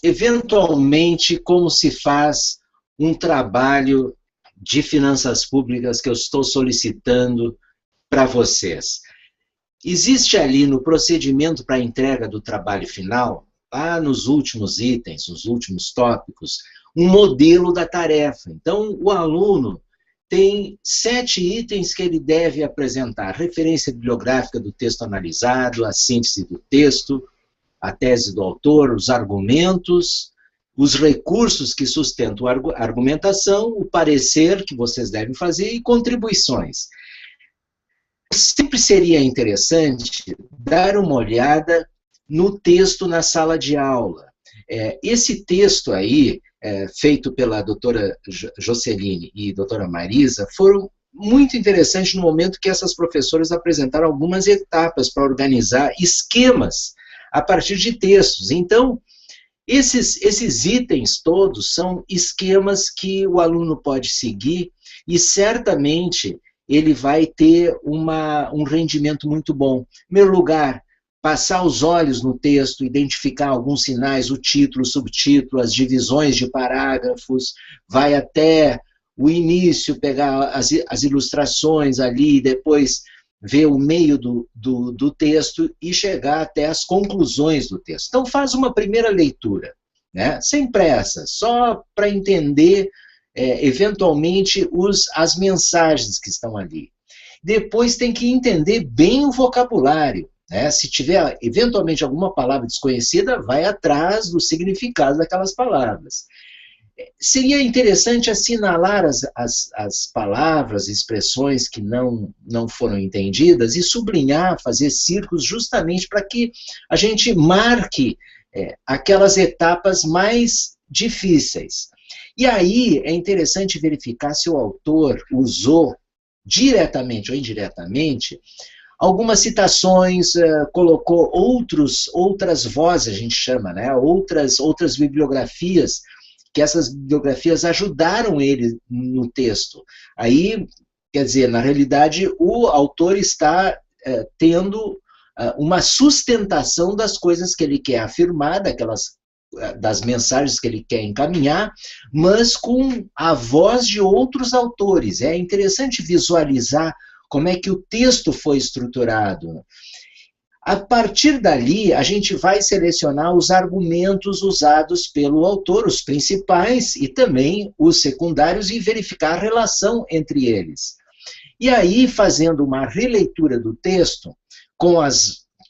eventualmente, como se faz um trabalho de finanças públicas que eu estou solicitando para vocês. Existe ali no procedimento para a entrega do trabalho final, lá nos últimos itens, nos últimos tópicos, um modelo da tarefa. Então, o aluno tem 7 itens que ele deve apresentar: referência bibliográfica do texto analisado, a síntese do texto, a tese do autor, os argumentos, os recursos que sustentam a argumentação, o parecer que vocês devem fazer e contribuições. Sempre seria interessante dar uma olhada no texto na sala de aula. Esse texto aí, feito pela doutora Joceline e doutora Marisa, foram muito interessantes no momento que essas professoras apresentaram algumas etapas para organizar esquemas a partir de textos. Então, esses itens todos são esquemas que o aluno pode seguir e certamente ele vai ter um rendimento muito bom. Em primeiro lugar, passar os olhos no texto, identificar alguns sinais, o título, o subtítulo, as divisões de parágrafos, vai até o início, pegar as ilustrações ali, depois ver o meio do texto e chegar até as conclusões do texto. Então faz uma primeira leitura, né? Sem pressa, só para entender eventualmente as mensagens que estão ali. Depois tem que entender bem o vocabulário, né? Se tiver eventualmente alguma palavra desconhecida, vai atrás do significado daquelas palavras. Seria interessante assinalar as palavras, expressões que não foram entendidas e sublinhar, fazer círculos justamente para que a gente marque aquelas etapas mais difíceis. E aí é interessante verificar se o autor usou, diretamente ou indiretamente, algumas citações, colocou outras vozes, a gente chama, né? outras bibliografias, que essas bibliografias ajudaram ele no texto. Aí, quer dizer, na realidade, o autor está tendo uma sustentação das coisas que ele quer afirmar, das mensagens que ele quer encaminhar, mas com a voz de outros autores. É interessante visualizar como é que o texto foi estruturado. A partir dali, a gente vai selecionar os argumentos usados pelo autor, os principais e também os secundários, e verificar a relação entre eles. E aí, fazendo uma releitura do texto, com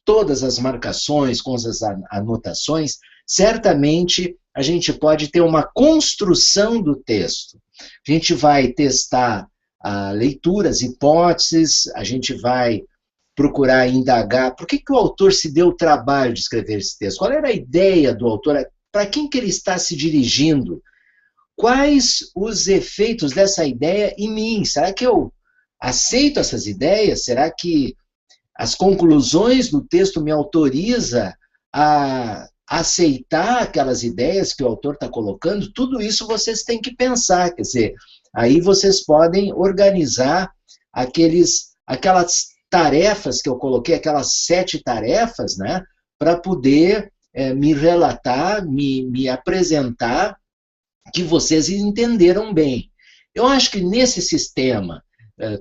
todas as marcações, com as anotações, certamente a gente pode ter uma construção do texto. A gente vai testar a leitura, as hipóteses, a gente vai procurar indagar por que o autor se deu o trabalho de escrever esse texto, qual era a ideia do autor, para quem que ele está se dirigindo, quais os efeitos dessa ideia em mim, será que eu aceito essas ideias, será que as conclusões do texto me autorizam a aceitar aquelas ideias que o autor está colocando? Tudo isso vocês têm que pensar, quer dizer, aí vocês podem organizar aquelas tarefas que eu coloquei, aquelas 7 tarefas, né, para poder me relatar, me apresentar, que vocês entenderam bem. Eu acho que nesse sistema,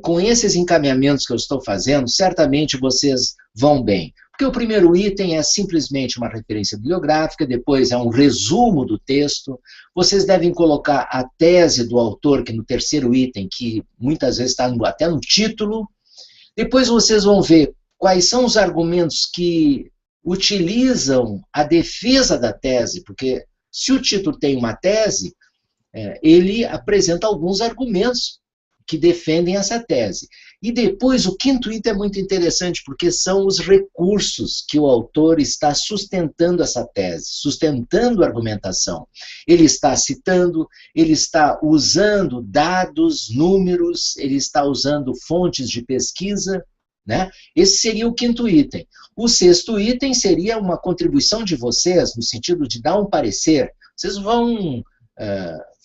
com esses encaminhamentos que eu estou fazendo, certamente vocês vão bem. Porque o primeiro item é simplesmente uma referência bibliográfica, depois é um resumo do texto, vocês devem colocar a tese do autor, que no terceiro item, que muitas vezes está até no título. Depois vocês vão ver quais são os argumentos que utilizam a defesa da tese, porque se o título tem uma tese, ele apresenta alguns argumentos que defendem essa tese. E depois, o quinto item é muito interessante, porque são os recursos que o autor está sustentando essa tese, sustentando a argumentação. Ele está citando, ele está usando dados, números, ele está usando fontes de pesquisa, né? Esse seria o quinto item. O sexto item seria uma contribuição de vocês, no sentido de dar um parecer. Vocês vão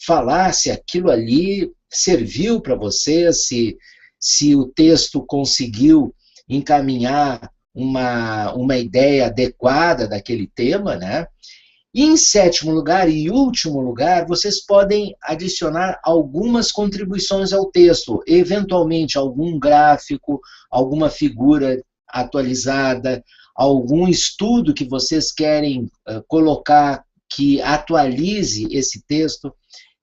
falar se aquilo ali serviu para vocês, se o texto conseguiu encaminhar uma ideia adequada daquele tema, né? E em sétimo lugar e último lugar, vocês podem adicionar algumas contribuições ao texto, eventualmente algum gráfico, alguma figura atualizada, algum estudo que vocês querem colocar que atualize esse texto.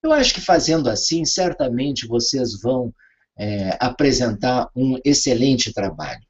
Eu acho que fazendo assim, certamente vocês vão apresentar um excelente trabalho.